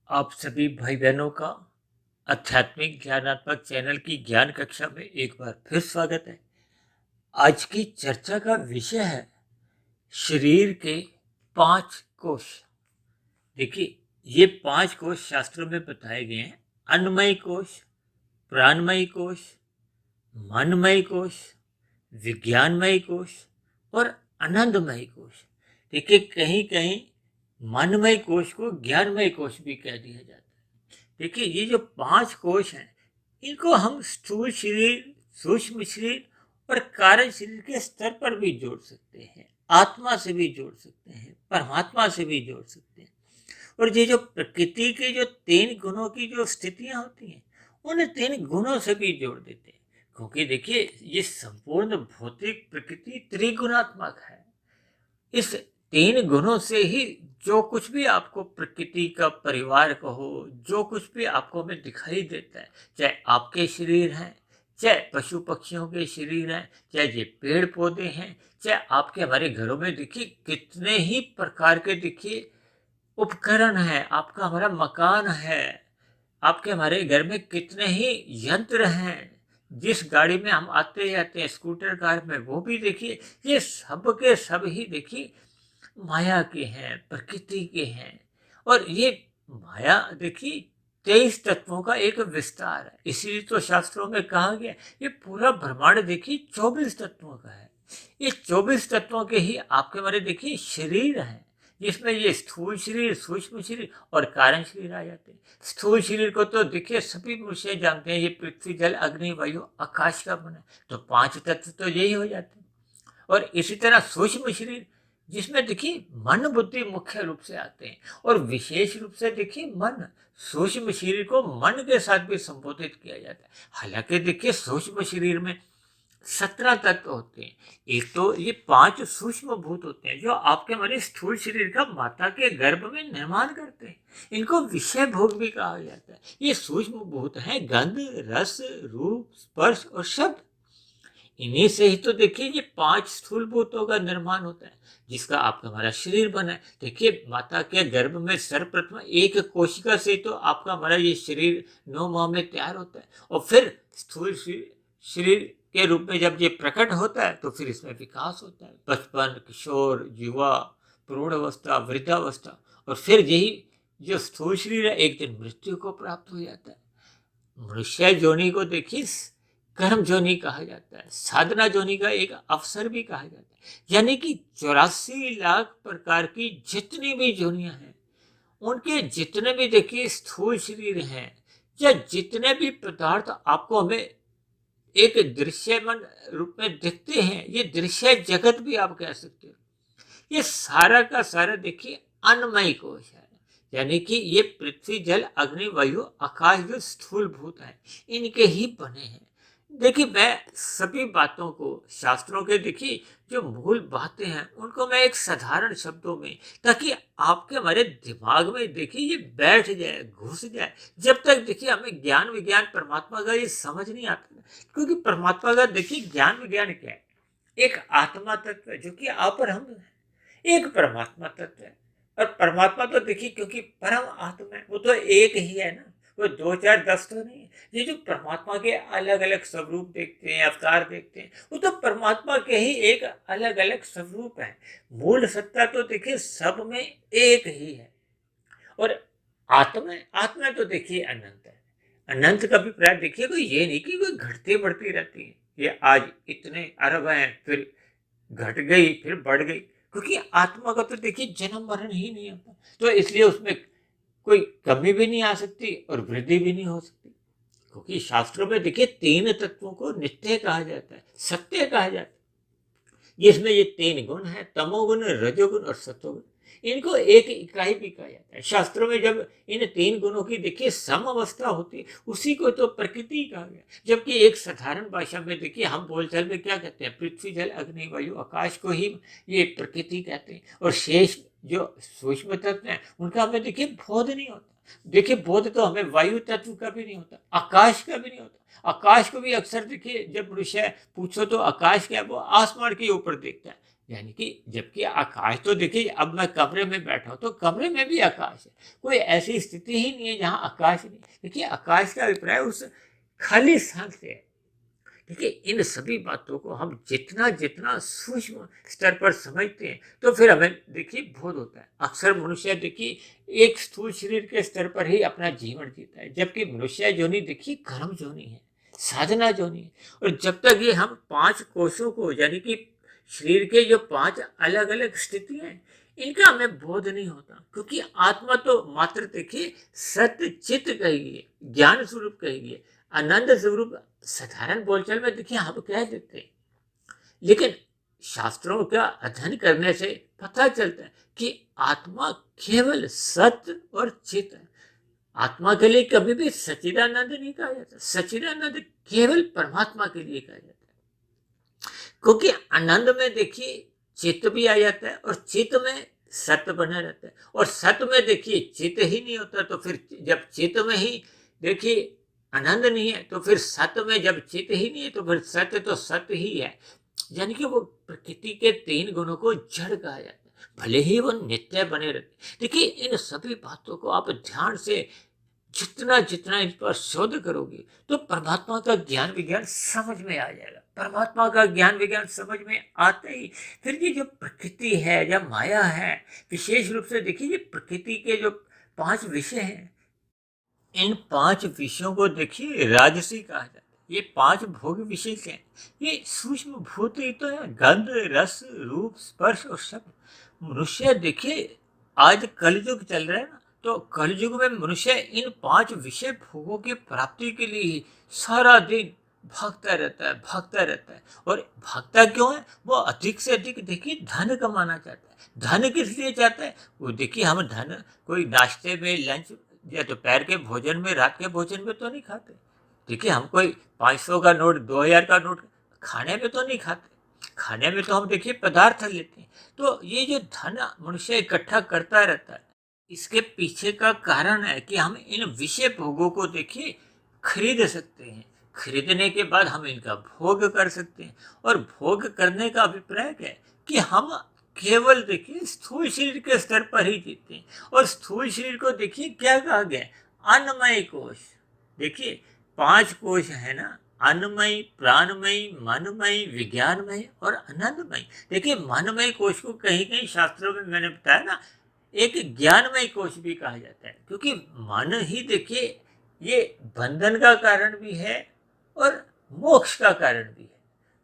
आप सभी भाई बहनों का आध्यात्मिक ज्ञानात्मक चैनल की ज्ञान कक्षा में एक बार फिर स्वागत है। आज की चर्चा का विषय है शरीर के 5 कोश। देखिए, ये 5 कोश शास्त्रों में बताए गए हैं। अन्नमय कोश, प्राणमय कोश, मनमय कोश, विज्ञानमय कोश और आनंदमय कोश। देखिए, कहीं कहीं मनमय कोश को ज्ञानमय कोश भी कह दिया जाता है। देखिए, ये जो 5 कोश हैं, इनको हम स्थूल शरीर, सूक्ष्म शरीर और कारण शरीर के स्तर पर भी जोड़ सकते हैं, आत्मा से भी जोड़ सकते हैं, परमात्मा से भी जोड़ सकते हैं। और ये जो प्रकृति के जो 3 गुणों की जो स्थितियां होती हैं, उन 3 गुणों से भी जोड़ देते हैं। क्योंकि देखिए, ये संपूर्ण भौतिक प्रकृति त्रिगुणात्मक है। इस 3 गुणों से ही जो कुछ भी आपको प्रकृति का परिवार कहो, जो कुछ भी आपको में दिखाई देता है, चाहे आपके शरीर हैं, चाहे पशु पक्षियों के शरीर हैं, चाहे ये पेड़ पौधे हैं, चाहे आपके हमारे घरों में देखिए कितने ही प्रकार के देखिए उपकरण है, आपका हमारा मकान है, आपके हमारे घर में कितने ही यंत्र हैं, जिस गाड़ी में हम आते जाते हैं, स्कूटर कार में, वो भी देखिए ये सब के सब ही देखिए माया के हैं, प्रकृति के हैं। और ये माया देखिए 23 तत्वों का एक विस्तार है। इसीलिए तो शास्त्रों में कहा गया ये पूरा ब्रह्मांड देखिए 24 तत्वों का है। ये 24 तत्वों के ही आपके हमारे देखिए शरीर हैं, जिसमें ये स्थूल शरीर, सूक्ष्म शरीर और कारण शरीर आ जाते हैं। स्थूल शरीर को तो देखिए सभी मनुष्य जानते हैं, ये पृथ्वी जल अग्नि वायु आकाश का बना है, तो 5 तत्व तो यही हो जाते हैं। और इसी तरह सूक्ष्म शरीर, जिसमें देखिए मन बुद्धि मुख्य रूप से आते हैं, और विशेष रूप से देखिए मन, सूक्ष्म शरीर को मन के साथ भी संबोधित किया जाता है। हालांकि देखिए सूक्ष्म शरीर में 17 तत्व होते हैं। एक तो ये 5 सूक्ष्म भूत होते हैं जो आपके हमारे स्थूल शरीर का माता के गर्भ में निर्माण करते हैं। इनको विषय भोग भी कहा जाता है। ये सूक्ष्म भूत हैं गंध, रस, रूप, स्पर्श और शब्द। इन्हीं से ही तो देखिए ये 5 स्थूल भूतों का निर्माण होता है, जिसका आपका हमारा शरीर बना है। देखिए, माता के गर्भ में सर्वप्रथम एक कोशिका से तो आपका हमारा ये शरीर 9 माह में तैयार होता है, और फिर स्थूल शरीर के रूप में जब ये प्रकट होता है तो फिर इसमें विकास होता है। बचपन, किशोर, युवा, प्रौढ़ अवस्था, वृद्धावस्था, और फिर यही जो स्थूल शरीर है एक दिन मृत्यु को प्राप्त हो जाता है। मनुष्य जोनि को देखिए कर्म जोनि कहा जाता है, साधना जोनि का एक अवसर भी कहा जाता है। यानी कि 84 लाख प्रकार की जितनी भी जोनियां हैं, उनके जितने भी देखिए स्थूल शरीर हैं, या जितने भी पदार्थ आपको हमें एक दृश्यमान रूप में दिखते हैं, ये दृश्य जगत भी आप कह सकते हो, ये सारा का सारा देखिए अन्नमय कोश है। यानी कि ये पृथ्वी जल अग्नि वायु आकाश जो स्थूल भूत है, इनके ही बने हैं। देखिए, मैं सभी बातों को शास्त्रों के देखिए जो मूल बातें हैं उनको मैं एक साधारण शब्दों में, ताकि आपके हमारे दिमाग में देखिए ये बैठ जाए, घुस जाए। जब तक देखिए हमें ज्ञान विज्ञान परमात्मा का ये समझ नहीं आता, क्योंकि परमात्मा का देखिए ज्ञान विज्ञान क्या है, एक आत्मा तत्व है जो कि आप और हम है, एक परमात्मा तत्व है। और परमात्मा तो देखिए क्योंकि परम आत्मा है, वो तो एक ही है ना, वो 2 4 10 तो नहीं है। ये जो परमात्मा के अलग अलग स्वरूप देखते हैं, अवतार देखते हैं, वो तो परमात्मा के ही एक अलग अलग स्वरूप है। मूल सत्ता तो देखिए सब में एक ही है। और आत्मा, आत्मा तो देखिए अनंत है। अनंत का भी प्राय देखिए कोई ये नहीं कि कोई घटती बढ़ती रहती है, ये आज इतने अरब हैं, फिर घट गई, फिर बढ़ गई, क्योंकि आत्मा का तो देखिए जन्म मरण ही नहीं होता, तो इसलिए उसमें कोई कमी भी नहीं आ सकती और वृद्धि भी नहीं हो सकती। क्योंकि शास्त्रों में देखिए 3 तत्वों को नित्य कहा जाता है, सत्य कहा जाता है। इसमें ये 3 गुण है, तमोगुण, रजोगुण और सत्वगुण। इनको एक इकाई भी कहा जाता है। शास्त्रों में जब इन 3 गुणों की देखिए सम अवस्था होती है, उसी को तो प्रकृति कहा गया। जबकि एक साधारण भाषा में देखिए हम बोलचाल में क्या कहते हैं, पृथ्वी जल अग्नि वायु आकाश को ही ये प्रकृति कहते हैं, और शेष जो सूक्ष्म तत्व हैं उनका हमें देखिए बोध नहीं होता। देखिए, बोध तो हमें वायु तत्व का भी नहीं होता, आकाश का भी नहीं होता। आकाश को भी अक्सर देखिए जब मनुष्य पूछो तो आकाश क्या है, वो आसमान के ऊपर देखता है। यानी कि जबकि आकाश तो देखिए, अब मैं कमरे में बैठा हूं तो कमरे में भी आकाश है। कोई ऐसी स्थिति ही नहीं है जहां आकाश नहीं। देखिए, आकाश का अभिप्राय उस खाली स्थान से है। देखिए, इन सभी बातों को हम जितना जितना सूक्ष्म स्तर पर समझते हैं तो फिर हमें देखिए बोध होता है। अक्सर मनुष्य देखिए एक स्थूल शरीर के स्तर पर ही अपना जीवन जीता है, जबकि मनुष्य जोनि देखिए कर्म जोनि है, साधना जोनि है। और जब तक ये हम पांच कोशों को, यानी कि शरीर के जो पांच अलग अलग स्थितियां हैं, इनका हमें बोध नहीं होता, क्योंकि आत्मा तो मात्र देखिए सत्य चित्त कहिए, ज्ञान स्वरूप कहिए, आनंद स्वरूप साधारण बोलचाल में देखिए हम कह देते हैं। लेकिन शास्त्रों का अध्ययन करने से पता चलता है कि आत्मा केवल सत्य और चित्त है। आत्मा के लिए कभी भी सच्चिदानंद नहीं कहा जाता। सच्चिदानंद केवल परमात्मा के लिए कहा जाता है, क्योंकि आनंद में देखिए चित्त भी आ जाता है और चित्त में सत्य बना रहता है। और सत्य में देखिए चित्त ही नहीं होता, तो फिर जब चित्त में ही देखिए आनंद नहीं है, तो फिर सत्य में जब चित्त ही नहीं है तो फिर सत्य तो सत्य ही है। यानी कि वो प्रकृति के तीन गुणों को जड़ कहा जाता है, भले ही वो नित्य बने रहते। देखिए, इन सभी बातों को आप ध्यान से जितना जितना इस पर शोध करोगे तो परमात्मा का ज्ञान विज्ञान समझ में आ जाएगा। परमात्मा का ज्ञान विज्ञान समझ में आते ही फिर ये जो प्रकृति है या माया है, विशेष रूप से देखिए ये प्रकृति के जो पांच विषय हैं, इन पांच विषयों को देखिए राजसी कहा जाता है। ये पांच भोग विशेष हैं। ये सूक्ष्म भूत ही तो है, गंध, रस, रूप, स्पर्श और शब्द। मनुष्य देखिए आज कलयुग चल रहा है ना, तो कलयुग में मनुष्य इन पांच विषय भोगों की प्राप्ति के लिए ही सारा दिन भागता रहता है, भागता रहता है। और भागता क्यों है? वो अधिक से अधिक देखिए धन कमाना चाहता है। धन किस लिए चाहता है? वो देखिए हम धन कोई नाश्ते में, लंच या दोपहर के भोजन में, रात के भोजन में तो नहीं खाते। देखिए, हम कोई 500 का नोट, 2000 का नोट खाने में तो नहीं खाते। खाने में तो हम देखिए पदार्थ लेते हैं। तो ये जो धन मनुष्य इकट्ठा करता रहता है, इसके पीछे का कारण है कि हम इन विषय भोगों को देखिए खरीद सकते हैं। खरीदने के बाद हम इनका भोग कर सकते हैं। और भोग करने का अभिप्राय क्या है? कि हम केवल देखिए स्थूल शरीर के स्तर पर ही जीते हैं। और स्थूल शरीर को देखिए क्या कहा गया है? अन्नमय कोश। देखिए, पांच कोश है ना, अन्नमय, प्राणमय, मनमय, विज्ञानमय और आनंदमय। देखिए, मनमय कोश को कहीं कहीं शास्त्रों में मैंने बताया ना, एक ज्ञानमय कोश भी कहा जाता है, क्योंकि मन ही देखिए ये बंधन का कारण भी है और मोक्ष का कारण भी है।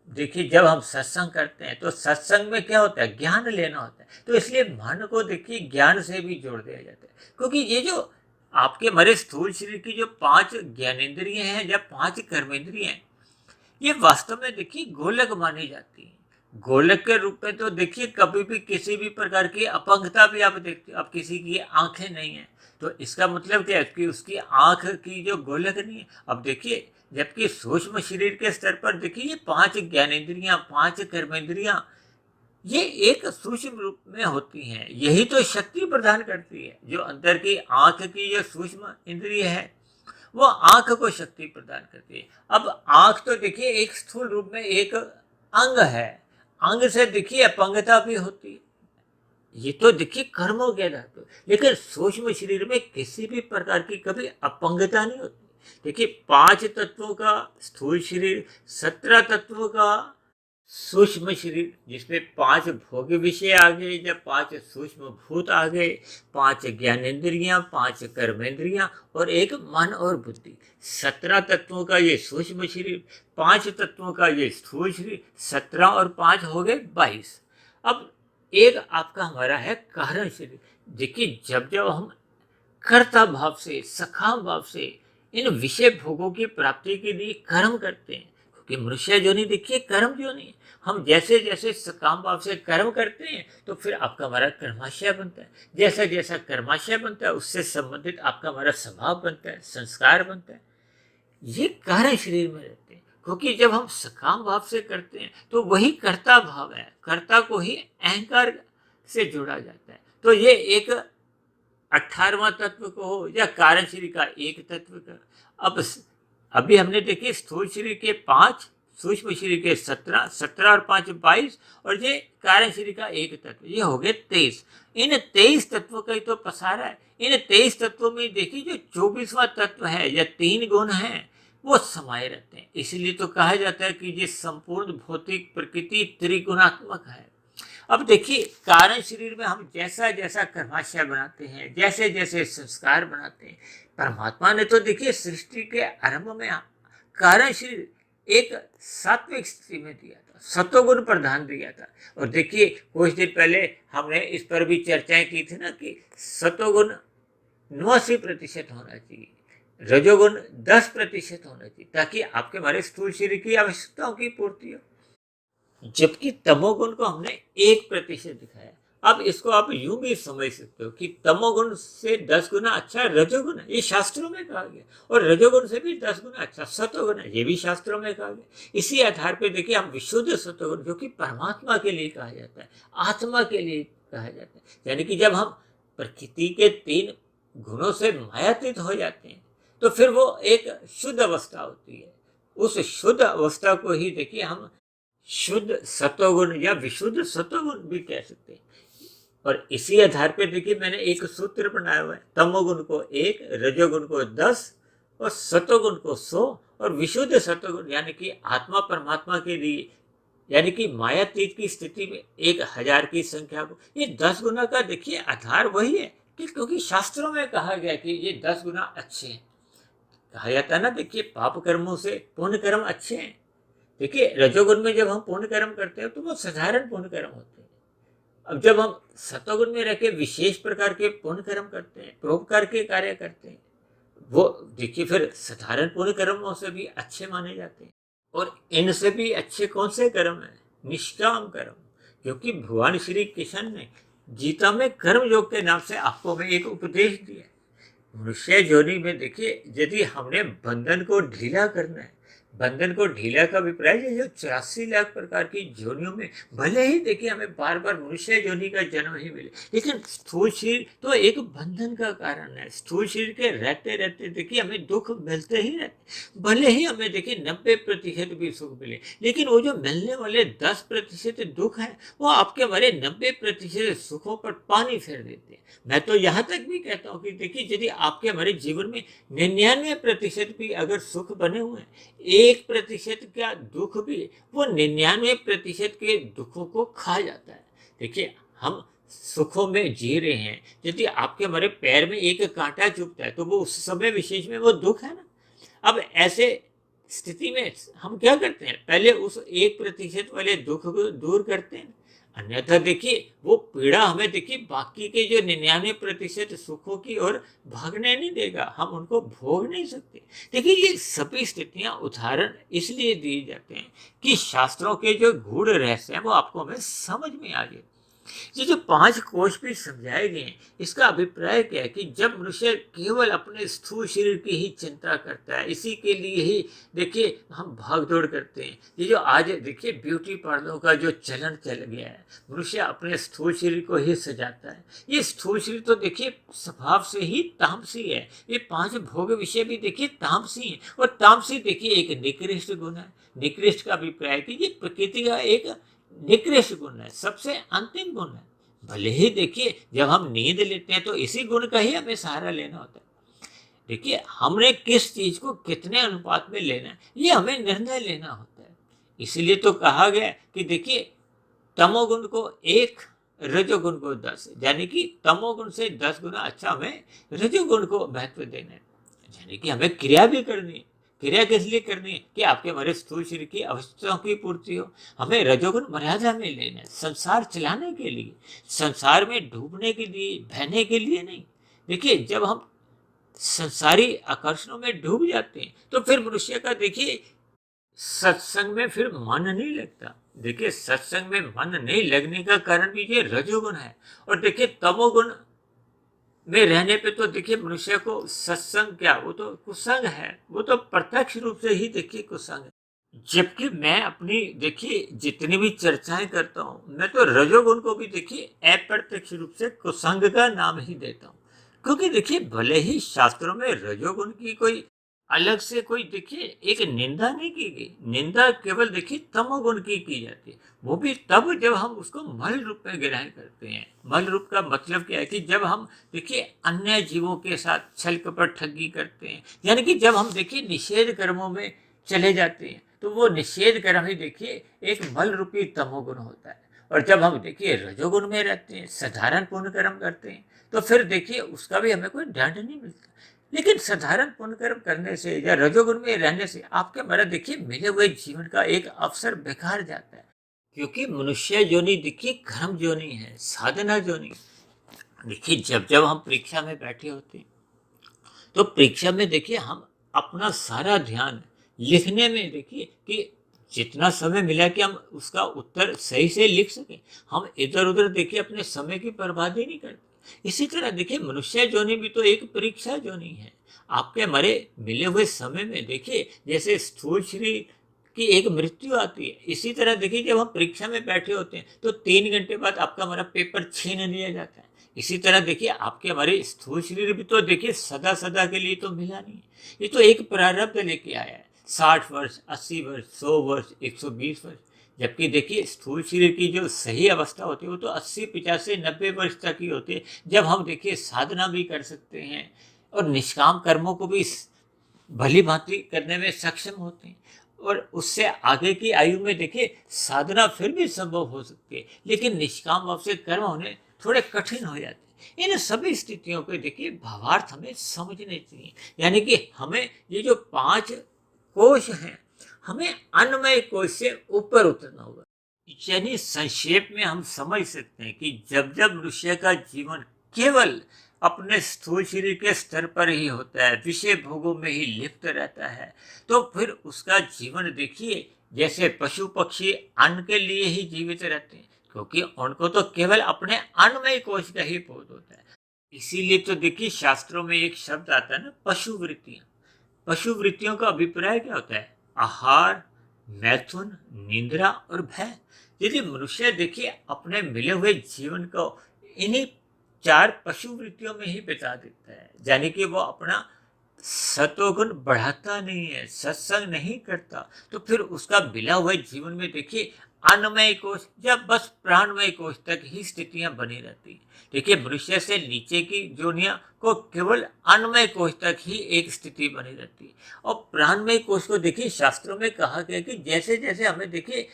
देखिए, जब हम सत्संग करते हैं तो सत्संग में क्या होता है? ज्ञान लेना होता है। तो इसलिए मन को देखिए ज्ञान से भी जोड़ दिया जाता है, क्योंकि ये जो आपके हमारे स्थूल शरीर की जो पांच ज्ञानेंद्रिय हैं या पांच कर्मेंद्रिय हैं, ये वास्तव में देखिए गोलक मानी जाती है। गोलक के रूप में तो देखिए कभी भी किसी भी प्रकार की अपंगता भी आप देखते हो। अब किसी की आंखें नहीं है तो इसका मतलब क्या है? कि उसकी आंख की जो गोलक नहीं है। अब देखिए, जबकि सूक्ष्म शरीर के स्तर पर देखिए ये पांच ज्ञानेंद्रियां, पांच कर्मेंद्रियां, ये एक सूक्ष्म रूप में होती हैं। यही तो शक्ति प्रदान करती है। जो अंदर की आंख की जो सूक्ष्म इंद्रिय है, वो आंख को शक्ति प्रदान करती है। अब आंख तो देखिए एक स्थूल रूप में एक अंग है। अंग से देखिए अपंगता भी होती है। ये तो देखिए कर्म हो गया धातु, लेकिन सूक्ष्म शरीर में किसी भी प्रकार की कभी अपंगता नहीं होती। देखिए, पांच तत्वों का स्थूल शरीर, 17 तत्वों का सूक्ष्म शरीर, जिसमें पांच भोग विषय आ गए या पांच सूक्ष्म भूत आ गए, पांच ज्ञानेंद्रियां, पांच कर्मेंद्रियां और एक मन और बुद्धि। 17 तत्वों का ये सूक्ष्म शरीर, पांच तत्वों का ये स्थूल शरीर, 17 और 5 हो गए 22। अब एक आपका हमारा है कारण शरीर। देखिए, जब जब हम कर्ता भाव से, सखाम भाव से इन विषय भोगों की प्राप्ति के लिए कर्म करते हैं, क्योंकि मनुष्य जो नहीं देखिए कर्म जो नहीं, हम जैसे जैसे सकाम भाव से कर्म करते हैं तो फिर आपका हमारा कर्माशय बनता है। जैसा जैसा कर्माशय बनता है उससे संबंधित आपका हमारा स्वभाव बनता है, संस्कार बनता है। ये कारण शरीर में रहते हैं, क्योंकि जब हम सकाम भाव से करते हैं तो वही कर्ता भाव है। कर्ता को ही अहंकार से जोड़ा जाता है। तो ये एक 18वां तत्व को हो या कारण शरीर का एक तत्व का। अब अभी हमने देखिए स्थूल शरीर के 5, सूक्ष्म शरीर के 17, 17 और 5 22, और ये कारण शरीर का एक तत्व, ये हो गए 23। इन 23 तत्वों का ही तो पसारा है। इन 23 तत्वों में देखिए जो 24वां तत्व है या 3 गुण हैं वो समाये रहते हैं। इसलिए तो कहा जाता है कि ये संपूर्ण भौतिक प्रकृति त्रिगुणात्मक है। अब देखिए कारण शरीर में हम जैसा जैसा कर्माशय बनाते हैं, जैसे जैसे संस्कार बनाते हैं, परमात्मा ने तो देखिए सृष्टि के आरंभ में कारण शरीर एक सात्विक स्थिति में दिया था, सतोगुण प्रधान दिया था। और देखिए कुछ दिन पहले हमने इस पर भी चर्चाएं की थी ना कि सतोगुण 89% होना चाहिए, रजोगुण 10% होना चाहिए, ताकि आपके हमारे स्थूल शरीर की आवश्यकताओं की पूर्ति हो। जबकि तमोगुण को हमने 1% दिखाया। अब इसको आप यूं भी समझ सकते हो कि तमोगुण से 10 गुना अच्छा रजोगुण है, ये शास्त्रों में कहा गया, और रजोगुण से भी 10 गुना अच्छा सतोगुण है, ये भी शास्त्रों में कहा गया। इसी आधार पर देखिए हम विशुद्ध सतोगुण, जो कि परमात्मा के लिए कहा जाता है, आत्मा के लिए कहा जाता है, यानी कि जब हम प्रकृति के 3 गुणों से मायातीत हो जाते हैं तो फिर वो एक शुद्ध अवस्था होती है। उस शुद्ध अवस्था को ही देखिए हम शुद्ध सतोगुण या विशुद्ध सतोगुण भी कह सकते हैं। और इसी आधार पे देखिए मैंने एक सूत्र बनाया हुआ है, तमोगुण को 1, रजोगुण को 10 और सतोगुण को 100, और विशुद्ध सतोगुण यानी कि आत्मा परमात्मा के लिए, यानी कि मायातीत की स्थिति में 1000 की संख्या को, ये 10 गुना का देखिए आधार वही है कि क्योंकि शास्त्रों में कहा गया कि ये 10 गुना अच्छे हैं। कहा जाता है ना, देखिए पाप कर्मों से पुण्य कर्म अच्छे हैं। देखिए रजोगुण में जब हम पुण्य कर्म करते हैं तो वो साधारण पुण्य कर्म होते हैं। अब जब हम सतोगुण में रह के विशेष प्रकार के पुण्य कर्म करते हैं, परोपकार के कार्य करते हैं, वो देखिए फिर साधारण पुण्य कर्मों से भी अच्छे माने जाते हैं। और इनसे भी अच्छे कौन से कर्म है? निष्काम कर्म। क्योंकि भगवान श्री कृष्ण ने गीता में कर्म योग के नाम से आपको में एक उपदेश दिया। मनुष्य योनि में देखिए यदि हमने बंधन को ढीला करना है, बंधन को ढीला का अभिप्राय है जो 84 लाख प्रकार की योनियों में भले ही देखिए हमें बार बार मनुष्य योनि का जन्म ही मिले, लेकिन स्थूल शरीर तो एक बंधन का कारण है। स्थूल शरीर के रहते रहते देखिए हमें दुख मिलते ही रहते, भले ही हमें देखिए 90% भी सुख मिले, लेकिन वो जो मिलने वाले 10% दुख है वो आपके हमारे 90% सुखों पर पानी फेर देते हैं। मैं तो यहाँ तक भी कहता हूँ कि देखिए यदि आपके हमारे जीवन में 99% भी अगर सुख बने हुए हैं, 1% का दुख भी वो 99% के दुखों को खा जाता है। देखिए हम सुखों में जी रहे हैं, यदि आपके हमारे पैर में एक कांटा चुभता है तो वो उस समय विशेष में वो दुख है ना। अब ऐसे स्थिति में हम क्या करते हैं, पहले उस 1% वाले दुख को दूर करते हैं, अन्यथा देखिए वो पीड़ा हमें देखिए बाकी के जो 99% सुखों की ओर भागने नहीं देगा, हम उनको भोग नहीं सकते। देखिए ये सभी स्थितियां उदाहरण इसलिए दिए जाते हैं कि शास्त्रों के जो गूढ़ रहस्य हैं वो आपको हमें समझ में आ जाए। ये जो 5 कोश भी समझाए गए हैं, इसका अभिप्राय क्या है कि जब मनुष्य केवल अपने स्थूल शरीर की ही चिंता करता है, इसी के लिए ही देखिए हम भाग दौड़ करते हैं। ये जो आज देखिए ब्यूटी पार्लरों का जो चलन चल गया है, मनुष्य अपने स्थूल शरीर को ही सजाता है। ये स्थूल शरीर तो देखिए स्वभाव से ही तामसी है। ये 5 भोग विषय भी देखिए तामसी है, और तामसी देखिए एक निकृष्ट गुण है। निकृष्ट का अभिप्राय है कि ये प्रकृति का एक निकृष्ट गुण है, सबसे अंतिम गुण है। भले ही देखिए जब हम नींद लेते हैं तो इसी गुण का ही हमें सहारा लेना होता है। देखिए हमने किस चीज को कितने अनुपात में लेना है ये हमें निर्णय लेना होता है। इसीलिए तो कहा गया कि देखिए तमोगुण को 1, रजोगुण को 10, यानी कि तमोगुण से 10 गुना अच्छा हमें रजोगुण को महत्व देना है। यानी कि हमें क्रिया भी करनी है। क्रिया किस लिए करनी है कि आपके हमारे स्थूल शरीर की आवश्यकताओं की पूर्ति हो। हमें रजोगुण मर्यादा में लेना है, संसार चलाने के लिए, संसार में डूबने के लिए, बहने के लिए नहीं। देखिए जब हम संसारी आकर्षणों में डूब जाते हैं तो फिर मनुष्य का देखिए सत्संग में फिर मन नहीं लगता। देखिए सत्संग में मन नहीं लगने का कारण भी ये रजोगुण है। और देखिए तमोगुण में रहने पे तो देखिए मनुष्य को सत्संग क्या, वो तो कुसंग है, वो तो प्रत्यक्ष रूप से ही देखिए कुसंग है। जबकि मैं अपनी देखिए जितनी भी चर्चाएं करता हूँ, मैं तो रजोगुण को भी देखिए अप्रत्यक्ष रूप से कुसंग का नाम ही देता हूँ। क्योंकि देखिए भले ही शास्त्रों में रजोगुण की कोई अलग से कोई देखिए एक निंदा नहीं की गई। निंदा केवल देखिए तमोगुण की जाती है। वो भी तब जब हम उसको मल रूप में ग्रहण करते हैं। मल रूप का मतलब क्या है कि जब हम देखिए अन्य जीवों के साथ छल कपट ठगी करते हैं, यानी कि जब हम देखिए निषेध कर्मों में चले जाते हैं, तो वो निषेध कर्म ही देखिए एक मल रूपी तमोगुण होता है। और जब हम देखिए रजोगुण में रहते हैं, साधारण पुण्य कर्म करते हैं, तो फिर देखिए उसका भी हमें कोई दंड नहीं मिलता। लेकिन साधारण पुण्य कर्म करने से या रजोगुण में रहने से आपके हमारा देखिए मिले हुए जीवन का एक अवसर बेकार जाता है। क्योंकि मनुष्य जोनी देखिए कर्म जोनी है, साधना जोनी। देखिए जब जब हम परीक्षा में बैठे होते हैं, तो परीक्षा में देखिए हम अपना सारा ध्यान लिखने में देखिए कि जितना समय मिला कि हम उसका उत्तर सही से लिख सकें, हम इधर उधर देखिए अपने समय की बर्बादी नहीं करते। इसी तरह देखिए मनुष्य जोनी भी तो एक परीक्षा जोनी है। आपके हमारे मिले हुए समय में देखिए जैसे स्थूल शरीर की एक मृत्यु आती है, इसी तरह देखिए जब हम परीक्षा में बैठे होते हैं तो 3 घंटे बाद आपका हमारा पेपर छीन लिया जाता है। इसी तरह देखिए आपके हमारे स्थूल शरीर भी तो देखिए सदा सदा के लिए तो मिला नहीं है। ये तो एक प्रारब्ध लेके आया है। 60 वर्ष, 80 वर्ष, 100 वर्ष, 120 वर्ष। जबकि देखिए स्थूल शरीर की जो सही अवस्था होती है वो तो 80, 85, 90 वर्ष तक ही होती है, जब हम देखिए साधना भी कर सकते हैं और निष्काम कर्मों को भी भली भांति करने में सक्षम होते हैं। और उससे आगे की आयु में देखिए साधना फिर भी संभव हो सकती है, लेकिन निष्काम भाव से कर्म होने थोड़े कठिन हो जाते हैं। इन सभी स्थितियों पे देखिए भावार्थ हमें समझने चाहिए। यानी कि हमें ये जो 5 कोश हैं, हमें अन्नमय कोश से ऊपर उतरना होगा। यानी संक्षेप में हम समझ सकते हैं कि जब जब मनुष्य का जीवन केवल अपने स्थूल शरीर के स्तर पर ही होता है, विषय भोगों में ही लिप्त रहता है, तो फिर उसका जीवन देखिए जैसे पशु पक्षी अन्न के लिए ही जीवित रहते हैं, क्योंकि उनको तो केवल अपने अन्नमय कोश का ही बोध होता है। इसीलिए तो देखिए शास्त्रों में एक शब्द आता है ना, पशु वृत्तियां। पशु वृत्तियों का अभिप्राय क्या होता है? आहार, मैथुन, निंद्रा और भय। यदि मनुष्य देखिए अपने मिले हुए जीवन को इन्हीं 4 पशु वृत्तियों में ही बिता देता है, यानी कि वो अपना सतोगुण बढ़ाता नहीं है, सत्संग नहीं करता, तो फिर उसका मिला हुआ जीवन में देखिए अन्नमय कोश या बस प्राणमय कोश तक ही स्थितियां बनी रहती हैं। देखिए मनुष्य से नीचे की जोनिया को केवल अन्नमय कोश तक ही एक स्थिति बनी रहती है। और प्राणमय कोश को देखिए शास्त्रों में कहा गया कि जैसे जैसे हमें देखिए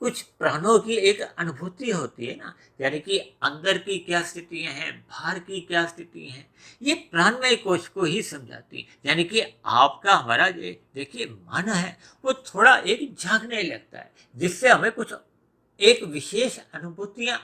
कुछ प्राणों की एक अनुभूति होती है ना, यानी कि अंदर की क्या स्थितियां हैं, बाहर की क्या स्थिति हैं, ये प्राणमय कोश को ही समझाती है। यानी कि आपका हमारा ये देखिए मन है वो थोड़ा एक झांकने लगता है, जिससे हमें कुछ एक विशेष अनुभूतियां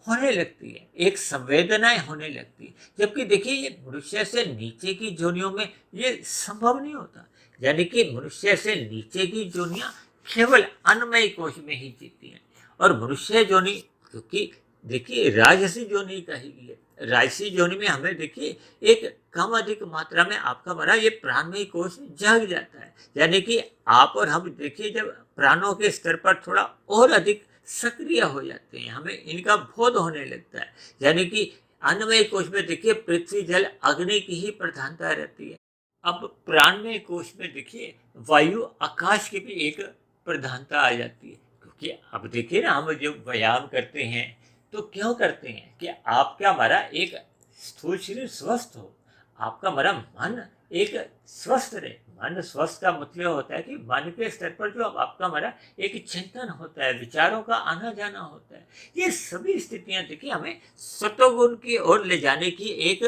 होने लगती है, एक संवेदनाएं होने लगती है। जबकि देखिए ये मनुष्य से नीचे की जोनियों में ये संभव नहीं होता। यानी कि मनुष्य से नीचे की जोनियां केवल अन्नमय कोश में ही जीती हैं। और मनुष्य जोनि क्योंकि देखिए राजसी जोनि कही गई है, राजसी जोनि में हमें देखिए एक कम अधिक मात्रा में आपका हमारा ये प्राणमय कोश जाग जाता है। यानी कि आप और हम देखिए जब प्राणों के स्तर पर थोड़ा और अधिक सक्रिय हो जाते हैं, हमें इनका बोध होने लगता है। यानी कि अन्नमय कोश में देखिए पृथ्वी जल अग्नि की ही प्रधानता रहती है। अब प्राणमय कोश में देखिए वायु आकाश की भी एक प्रधानता आ जाती है। क्योंकि अब देखिए ना हम जो व्यायाम करते हैं तो क्यों करते हैं कि आपका हमारा एक स्थूल शरीर स्वस्थ हो, आपका हमारा मन एक स्वस्थ रहे। मन स्वस्थ का मतलब होता है कि मन के स्तर पर जो आपका हमारा एक चिंतन होता है, विचारों का आना जाना होता है, ये सभी स्थितियां देखिए हमें सतोगुण की ओर ले जाने की एक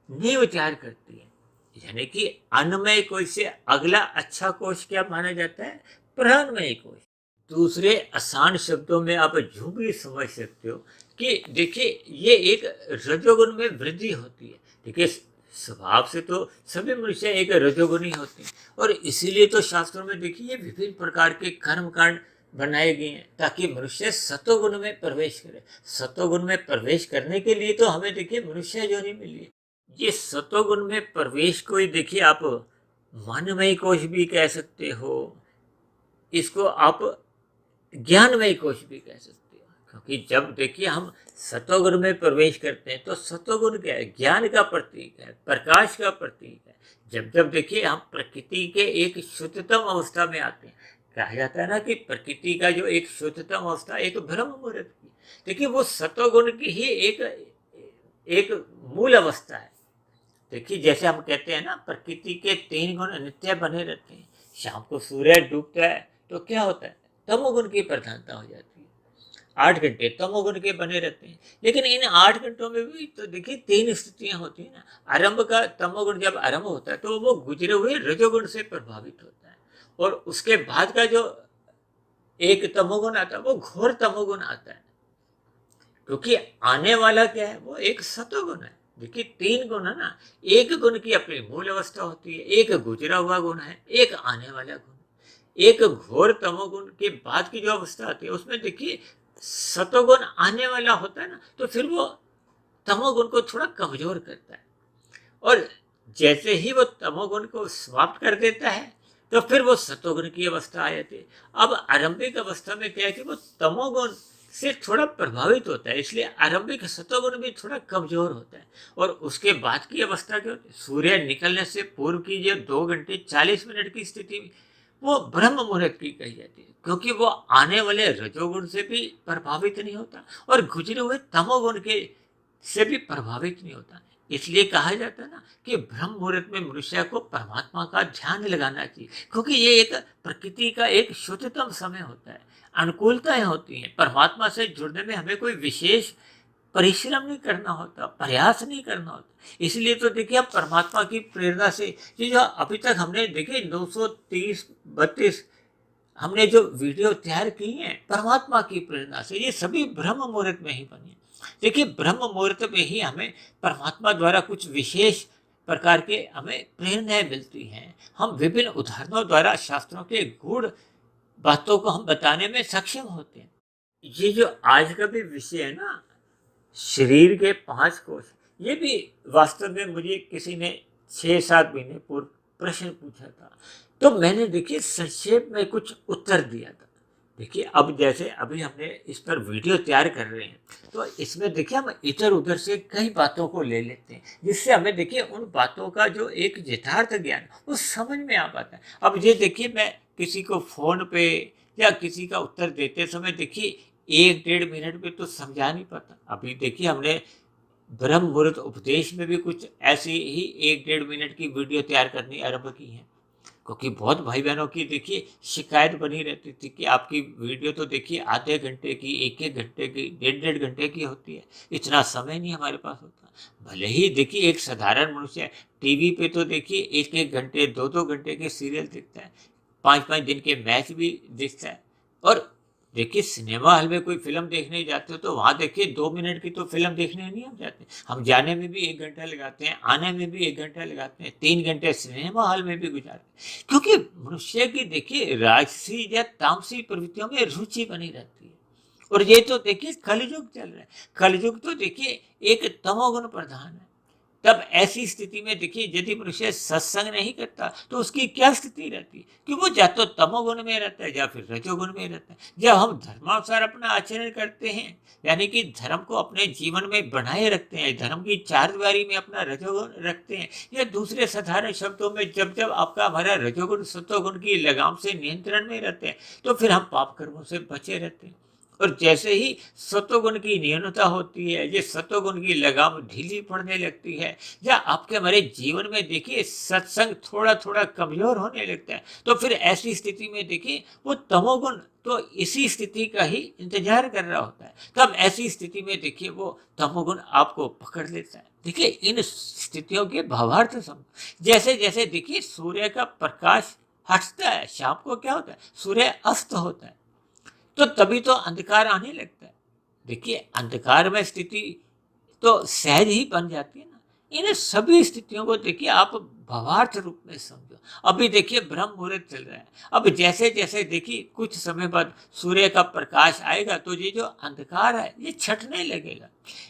नींव तैयार करती है। यानी कि अन्नमय कोश से अगला अच्छा कोश क्या माना जाता है? प्राणमय कोश। दूसरे आसान शब्दों में आप यूं भी समझ सकते हो कि देखिए ये एक रजोगुण में वृद्धि होती है। देखिए स्वभाव से तो सभी मनुष्य एक रजोगुणी होते हैं, और इसीलिए तो शास्त्रों में देखिए विभिन्न प्रकार के कर्म कांड बनाए गए हैं ताकि मनुष्य सतोगुण में प्रवेश करे। सतोगुण में प्रवेश करने के लिए तो हमें देखिए मनुष्य योनि मिली है। ये सतोगुण में प्रवेश को ही देखिए आप मनमय कोश भी कह सकते हो, इसको आप ज्ञानमय कोश भी कह सकते हो। क्योंकि जब देखिए हम सतोगुण में प्रवेश करते हैं तो सतोगुण क्या है? ज्ञान का प्रतीक है, प्रकाश का प्रतीक है। जब जब देखिए हम प्रकृति के एक शुद्धतम अवस्था में आते हैं, कहा जाता है ना कि प्रकृति का जो एक शुद्धतम अवस्था एक ब्रह्म मुहूर्त की, देखिए वो सत्वगुण की ही एक एक मूल अवस्था है। देखिए जैसे हम कहते हैं ना, प्रकृति के 3 गुण नित्य बने रहते हैं। शाम को सूर्य डूबता है तो क्या होता है, तमोगुण की प्रधानता हो जाती है। 8 घंटे तमोगुण के बने रहते हैं, लेकिन इन 8 घंटों में भी तो देखिए 3 स्थितियां होती है ना। आरंभ का तमोगुण जब आरंभ होता है तो वो गुजरे हुए रजोगुण से प्रभावित होता है, और उसके बाद का जो एक तमोगुण आता है वो घोर तमोगुण आता है, क्योंकि आने वाला क्या है, वो एक सतोगुण है। देखिए 3 गुण है ना, एक गुण की अपनी मूल अवस्था होती है, एक गुजरा हुआ गुण है, एक आने वाला गुण। एक घोर तमोगुण के बाद की जो अवस्था आती है उसमें देखिए सतोगुण आने वाला होता है ना, तो फिर वो तमोगुण को थोड़ा कमजोर करता है, और जैसे ही वो तमोगुण को समाप्त कर देता है तो फिर वो सतोगुण की अवस्था आ जाती है। अब आरंभिक अवस्था में क्या है कि वो तमोगुण से थोड़ा प्रभावित होता है, इसलिए आरंभिक सतोगुण भी थोड़ा कमजोर होता है। और उसके बाद की अवस्था क्या होती है, सूर्य निकलने से पूर्व की जो 2 घंटे 40 मिनट की स्थिति, वो ब्रह्म मुहूर्त की कही जाती है, क्योंकि वो आने वाले रजोगुण से भी प्रभावित नहीं होता और गुजरे हुए तमोगुण के से भी प्रभावित नहीं होता। इसलिए कहा जाता है ना कि ब्रह्म मुहूर्त में मनुष्य को परमात्मा का ध्यान लगाना चाहिए, क्योंकि ये एक प्रकृति का एक शुद्धतम समय होता है। अनुकूलताएं होती हैं, परमात्मा से जुड़ने में हमें कोई विशेष परिश्रम नहीं करना होता, प्रयास नहीं करना होता। इसलिए तो देखिए हम परमात्मा की प्रेरणा से ये जो अभी तक हमने देखिए 930-32 हमने जो वीडियो तैयार की हैं परमात्मा की प्रेरणा से, ये सभी ब्रह्म मुहूर्त में ही बनी। देखिए ब्रह्म मुहूर्त में ही हमें परमात्मा द्वारा कुछ विशेष प्रकार के हमें प्रेरणाएं मिलती हैं। हम विभिन्न उदाहरणों द्वारा शास्त्रों के गूढ़ बातों को हम बताने में सक्षम होते हैं। ये जो आज का भी विषय है ना, शरीर के 5 कोश, ये भी वास्तव में मुझे किसी ने 6-7 महीने पूर्व प्रश्न पूछा था, तो मैंने देखिए संक्षेप में कुछ उत्तर दिया था। देखिए अब जैसे अभी हमने इस पर वीडियो तैयार कर रहे हैं, तो इसमें देखिए हम इधर उधर से कई बातों को ले लेते हैं, जिससे हमें देखिए उन बातों का जो एक यथार्थ ज्ञान वो समझ में आ पाता है। अब ये देखिए मैं किसी को फोन पे या किसी का उत्तर देते समय देखिए 1-1.5 मिनट में तो समझा नहीं पाता। अभी देखिए हमने ब्रह्म मुहूर्त उपदेश में भी कुछ ऐसी ही 1-1.5 मिनट की वीडियो तैयार करनी आरंभ की है, क्योंकि बहुत भाई बहनों की देखिए शिकायत बनी रहती थी कि आपकी वीडियो तो देखिए आधे घंटे की, 1-1 घंटे की, 1.5-1.5 घंटे की होती है, इतना समय नहीं हमारे पास होता। भले ही देखिए एक साधारण मनुष्य टीवी पे तो देखिए 1-1 घंटे, 2-2 घंटे के सीरियल देखता है, 5-5 दिन के मैच भी देखता है, और देखिए सिनेमा हॉल में कोई फिल्म देखने जाते हो तो वहाँ देखिए 2 मिनट की तो फिल्म देखने नहीं हम जाते, हम जाने में भी 1 घंटा लगाते हैं, आने में भी 1 घंटा लगाते हैं, 3 घंटे सिनेमा हॉल में भी गुजारते हैं, क्योंकि मनुष्य की देखिए राजसी या तामसी प्रवृत्तियों में रुचि बनी रहती है। और ये तो देखिए कलयुग चल रहा है, कलयुग तो देखिए एक तमोगुण प्रधान है। तब ऐसी स्थिति में देखिए यदि मनुष्य सत्संग नहीं करता तो उसकी क्या स्थिति रहती है, कि वो या तो तमोगुण में रहता है या फिर रजोगुण में रहता है। जब हम धर्मानुसार अपना आचरण करते हैं, यानी कि धर्म को अपने जीवन में बनाए रखते हैं, धर्म की चारदीवारी में अपना रजोगुण रखते हैं, या दूसरे साधारण शब्दों में जब जब आपका हमारा रजोगुण सत्वगुण की लगाम से नियंत्रण में रहते हैं, तो फिर हम पाप कर्मों से बचे रहते हैं। और जैसे ही सत्वगुण की न्यूनता होती है, ये सत्वगुण की लगाम ढीली पड़ने लगती है, या आपके हमारे जीवन में देखिए सत्संग थोड़ा थोड़ा कमजोर होने लगता है, तो फिर ऐसी स्थिति में देखिए वो तमोगुण तो इसी स्थिति का ही इंतजार कर रहा होता है। तब ऐसी स्थिति में देखिए वो तमोगुण आपको पकड़ लेता है। देखिए इन स्थितियों के भावार्थ समझ, जैसे जैसे देखिए सूर्य का प्रकाश हटता है, शाम को क्या होता है, सूर्य अस्त होता है, तो तभी तो अंधकार आने लगता है। देखिए अंधकार में स्थिति तो सहज ही बन जाती है ना। इन सभी स्थितियों को देखिए आप भावार्थ रूप में समझो। अभी देखिए ब्रह्म मुहूर्त चल रहा है, अब जैसे जैसे देखिए कुछ समय बाद सूर्य का प्रकाश आएगा तो ये जो अंधकार है ये छटने लगेगा।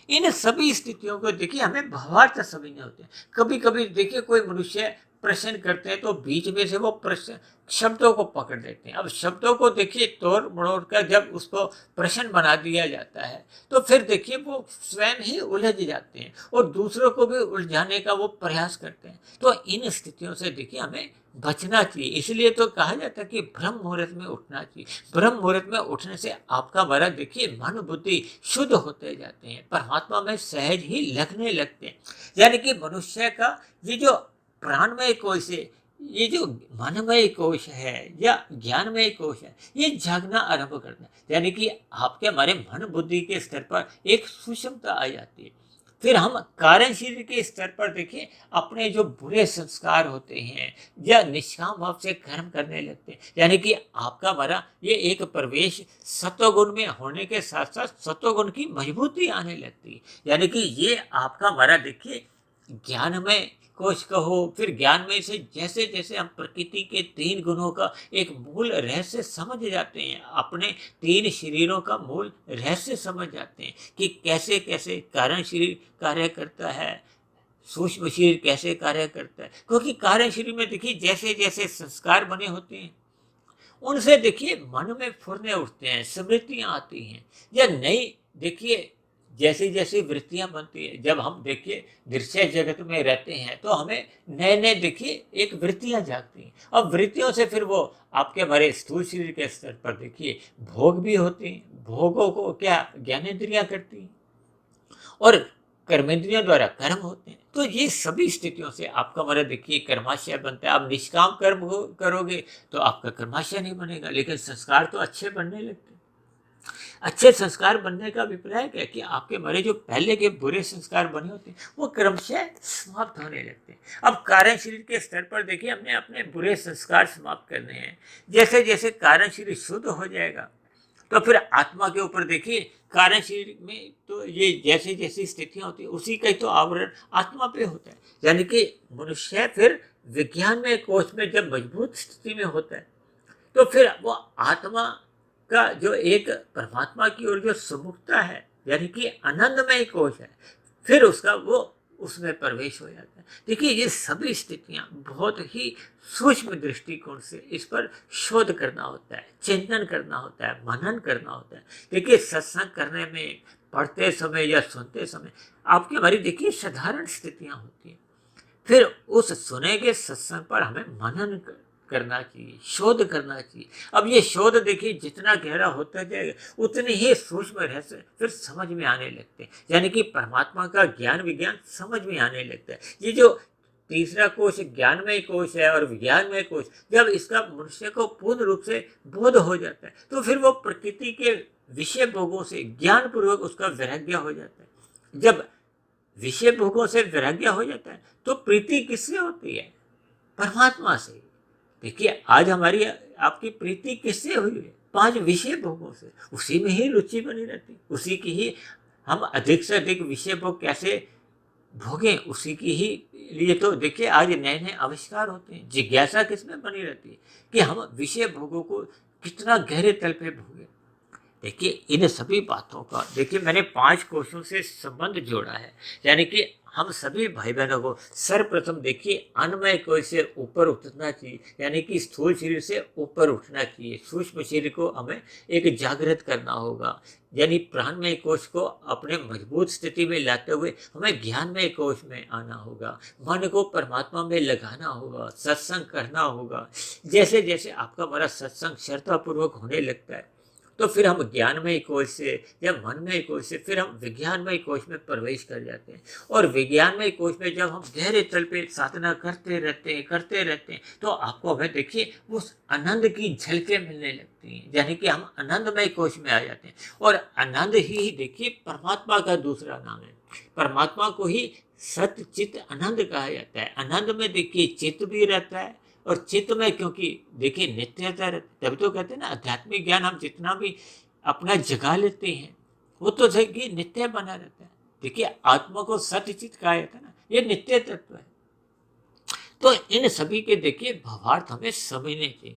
इन सभी स्थितियों को देखिए हमें भावार्थ समझने होते हैं। कभी कभी देखिए कोई मनुष्य प्रश्न करते हैं तो बीच में से वो प्रश्न शब्दों को पकड़ लेते हैं। अब शब्दों को देखिए तोड़ मरोड़ कर जब उसको प्रश्न बना दिया जाता है तो फिर देखिए वो स्वयं ही उलझ जाते हैं और दूसरों को भी उलझाने का वो प्रयास करते हैं। तो इन स्थितियों से देखिए हमें बचना चाहिए। इसलिए तो कहा जाता है कि ब्रह्म मुहूर्त में उठना चाहिए। ब्रह्म मुहूर्त में उठने से आपका हमारा देखिए मन बुद्धि शुद्ध होते जाते हैं, परमात्मा में सहज ही लगने लगते हैं। यानी कि मनुष्य का ये जो प्राणमय कोश है, ये जो मनमय कोश है या ज्ञानमय कोश है, ये जागना आरंभ करता है। यानी कि आपके हमारे मन बुद्धि के स्तर पर एक सूक्ष्मता आ जाती है। फिर हम कारण शरीर के स्तर पर देखिए अपने जो बुरे संस्कार होते हैं या निष्काम भाव से कर्म करने लगते हैं। यानी कि आपका हमारा ये एक प्रवेश सत्वगुण में होने के साथ साथ सत्वगुण की मजबूती आने लगती है। यानी कि ये आपका हमारा देखिए ज्ञानमय कोश कहो, फिर ज्ञानमय से जैसे जैसे हम प्रकृति के 3 गुणों का एक मूल रहस्य समझ जाते हैं, अपने 3 शरीरों का मूल रहस्य समझ जाते हैं कि कैसे कैसे कारण शरीर कार्य करता है, सूक्ष्म शरीर कैसे कार्य करता है। क्योंकि कारण शरीर में देखिए जैसे जैसे संस्कार बने होते हैं उनसे देखिए मन में फुरने उठते हैं, स्मृतियां आती हैं या नई देखिए जैसी जैसी वृत्तियां बनती है। जब हम देखिए दृश्य जगत में रहते हैं तो हमें नए नए देखिए एक वृत्तियां जागती हैं। अब वृत्तियों से फिर वो आपके हमारे स्थूल शरीर के स्तर पर देखिए भोग भी होते हैं। भोगों को क्या ज्ञानेंद्रियां करती हैं और कर्मेंद्रियों द्वारा कर्म होते हैं। तो ये सभी स्थितियों से आपका हमारा देखिए कर्माशय बनता है। आप निष्काम कर्म करोगे तो आपका कर्माशय नहीं बनेगा, लेकिन संस्कार तो अच्छे बनने लगते हैं। अच्छे संस्कार बनने का अभिप्राय क्या है कि आपके हमारे जो पहले के बुरे संस्कार बने होते हैं वो क्रमशः समाप्त होने लगते हैं। अब कारण शरीर के स्तर पर देखिए हमने अपने बुरे संस्कार समाप्त करने हैं। जैसे जैसे कारण शरीर शुद्ध हो जाएगा तो फिर आत्मा के ऊपर देखिए कारण शरीर में तो ये जैसी जैसी स्थितियां होती है उसी का ही तो आवरण आत्मा पे होता है। यानी कि मनुष्य फिर विज्ञान में कोश में जब मजबूत स्थिति में होता है तो फिर वो आत्मा का जो एक परमात्मा की ओर जो सुमुखता है यानी कि आनंदमय कोश है, फिर उसका वो उसमें प्रवेश हो जाता है। देखिए ये सभी स्थितियां बहुत ही सूक्ष्म दृष्टिकोण से इस पर शोध करना होता है, चिंतन करना होता है, मनन करना होता है। देखिए सत्संग करने में पढ़ते समय या सुनते समय आपकी हमारी देखिए साधारण स्थितियां होती हैं। फिर उस सुने के सत्संग पर हमें मनन करना चाहिए, शोध करना चाहिए। अब ये शोध देखिए जितना गहरा होता जाएगा उतने ही सूक्ष्म रहस्य फिर समझ में आने लगते हैं। यानी कि परमात्मा का ज्ञान विज्ञान समझ में आने लगता है। ये जो तीसरा कोश ज्ञानमय कोश है और विज्ञानमय कोश, जब इसका मनुष्य को पूर्ण रूप से बोध हो जाता है तो फिर वो प्रकृति के विषय भोगों से ज्ञान पूर्वक उसका वैराग्य हो जाता है। जब विषय भोगों से वैराग्य हो जाता है तो प्रीति किससे होती है? परमात्मा से। देखिए आज हमारी आपकी प्रीति किससे हुई है? 5 विषय भोगों से। उसी में ही रुचि बनी रहती, उसी की ही हम अधिक से अधिक विषय भोग कैसे भोगें, उसी की ही लिए तो देखिए आज नए नए आविष्कार होते हैं। जिज्ञासा किसमें बनी रहती है कि हम विषय भोगों को कितना गहरे तल पे भोगे। देखिए इन सभी बातों का देखिए मैंने 5 कोशों से संबंध जोड़ा है। यानी कि हम सभी भाई बहनों को सर्वप्रथम देखिए अन्नमय कोश से ऊपर उठना चाहिए, यानी कि स्थूल शरीर से ऊपर उठना चाहिए। सूक्ष्म शरीर को हमें एक जागृत करना होगा, यानी प्राणमय कोश को अपने मजबूत स्थिति में लाते हुए हमें ज्ञानमय कोश में आना होगा। मन को परमात्मा में लगाना होगा, सत्संग करना होगा। जैसे जैसे आपका हमारा सत्संग श्रद्धापूर्वक होने लगता है तो फिर हम ज्ञानमय कोश से या मनमय कोश से फिर हम विज्ञानमय कोश में प्रवेश कर जाते हैं। और विज्ञानमय कोश में जब हम गहरे तल पे साधना करते रहते हैं तो आपको हमें देखिए उस आनंद की झलकें मिलने लगती हैं। यानी कि हम आनंदमय कोश में आ जाते हैं और आनंद ही देखिए परमात्मा का दूसरा नाम है। परमात्मा को ही सत्य चित्त आनंद कहा जाता है। आनंद में देखिए चित्त भी रहता है और चित्त में क्योंकि देखिए नित्यता रहती, तभी तो कहते हैं ना आध्यात्मिक ज्ञान हम जितना भी अपना जगा लेते हैं वो तो देखिए नित्य बना रहता है। देखिए आत्मा को सत्य चित्त कहा जाता है ना, ये नित्य तत्व है। तो इन सभी के देखिए भावार्थ हमें समझने चाहिए।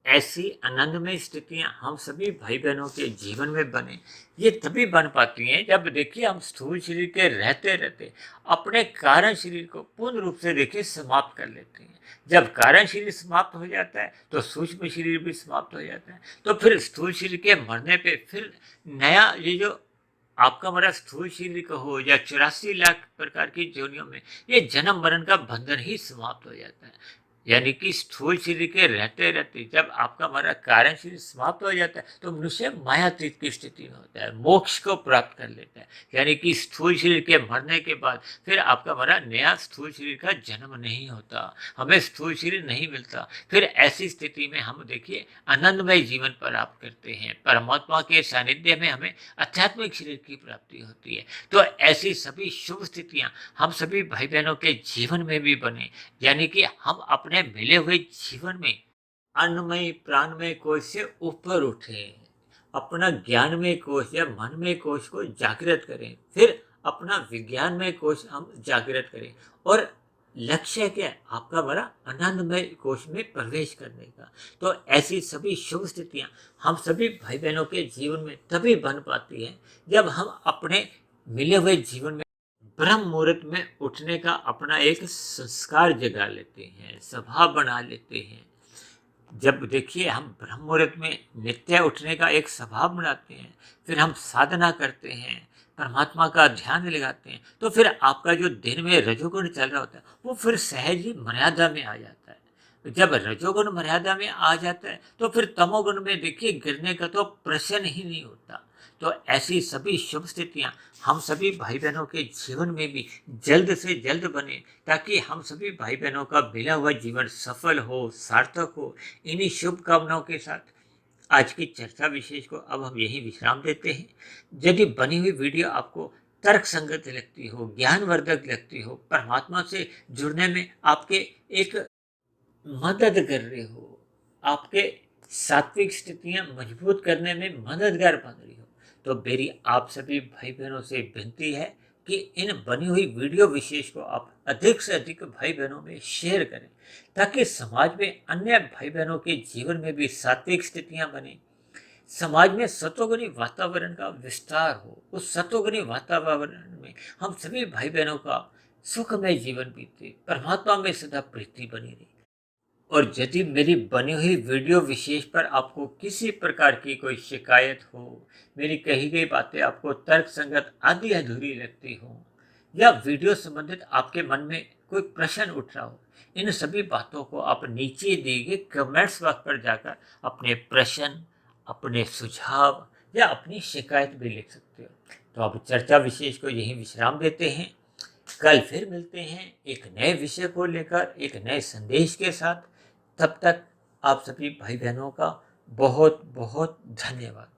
ऐसी आनंदमय स्थितियां हम सभी भाई बहनों के जीवन में बने, ये तभी बन पाती हैं जब देखिए हम स्थूल शरीर के रहते रहते अपने कारण शरीर को पूर्ण रूप से देखिए समाप्त कर लेते हैं। जब कारण शरीर समाप्त हो जाता है तो सूक्ष्म शरीर भी समाप्त हो जाता है। तो फिर स्थूल शरीर के मरने पे फिर नया ये जो आपका हमारा स्थूल शरीर का हो या 84 लाख प्रकार की योनियों में, ये जन्म मरण का बंधन ही समाप्त हो जाता है। यानी कि स्थूल शरीर के रहते रहते जब आपका हमारा कारण शरीर समाप्त हो जाता है तो मनुष्य मायातीत की स्थिति में होता है, मोक्ष को प्राप्त कर लेता है। यानी कि स्थूल शरीर के मरने के बाद फिर आपका हमारा नया स्थूल शरीर का जन्म नहीं होता, हमें स्थूल शरीर नहीं मिलता। फिर ऐसी स्थिति में हम देखिए आनंदमय जीवन प्राप्त करते हैं, परमात्मा के सानिध्य में हमें आध्यात्मिक शरीर की प्राप्ति होती है। तो ऐसी सभी शुभ स्थितियां हम सभी भाई बहनों के जीवन में भी बने, यानी कि हम अपने मिले हुए जीवन में अन्नमय प्राणमय कोश से ऊपर उठे, अपना ज्ञानमय कोश या मनमय कोश को जागृत करें, फिर अपना विज्ञानमय कोश हम जागृत करें। और लक्ष्य क्या है आपका बड़ा आनंदमय कोश में प्रवेश करने का। तो ऐसी सभी शुभ स्थितियां हम सभी भाई बहनों के जीवन में तभी बन पाती हैं जब हम अपने मिले हुए जीवन में ब्रह्म मुहूर्त में उठने का अपना एक संस्कार जगा लेते हैं, स्वभाव बना लेते हैं। जब देखिए हम ब्रह्म मुहूर्त में नित्य उठने का एक स्वभाव बनाते हैं, फिर हम साधना करते हैं, परमात्मा का ध्यान लगाते हैं, तो फिर आपका जो दिन में रजोगुण चल रहा होता है वो फिर सहज ही मर्यादा में आ जाता है। तो जब रजोगुण मर्यादा में आ जाता है तो फिर तमोगुण में देखिए गिरने का तो प्रश्न ही नहीं होता। तो ऐसी सभी शुभ स्थितियां हम सभी भाई बहनों के जीवन में भी जल्द से जल्द बने, ताकि हम सभी भाई बहनों का मिला हुआ जीवन सफल हो, सार्थक हो। इन्हीं शुभकामनाओं के साथ आज की चर्चा विशेष को अब हम यही विश्राम देते हैं। यदि बनी हुई वीडियो आपको तर्क संगत लगती हो, ज्ञानवर्धक लगती हो, परमात्मा से जुड़ने में आपके एक मदद कर रहे हो, आपके सात्विक स्थितियां मजबूत करने में मददगार बन रही हो, तो मेरी आप सभी भाई बहनों से विनती है कि इन बनी हुई वीडियो विशेष को आप अधिक से अधिक भाई बहनों में शेयर करें, ताकि समाज में अन्य भाई बहनों के जीवन में भी सात्विक स्थितियां बने, समाज में सतोगुणी वातावरण का विस्तार हो। उस सतोगुणी वातावरण में हम सभी भाई बहनों का सुखमय जीवन बीते, परमात्मा में सदा प्रीति बनी रहे। और यदि मेरी बनी हुई वीडियो विशेष पर आपको किसी प्रकार की कोई शिकायत हो, मेरी कही गई बातें आपको तर्क संगत आदि अधूरी लगती हो, या वीडियो संबंधित आपके मन में कोई प्रश्न उठ रहा हो, इन सभी बातों को आप नीचे दिए गए कमेंट्स बॉक्स पर जाकर अपने प्रश्न, अपने सुझाव या अपनी शिकायत भी लिख सकते हो। तो अब चर्चा विशेष को यहीं विश्राम देते हैं। कल फिर मिलते हैं एक नए विषय को लेकर, एक नए संदेश के साथ। तब तक आप सभी भाई बहनों का बहुत बहुत धन्यवाद।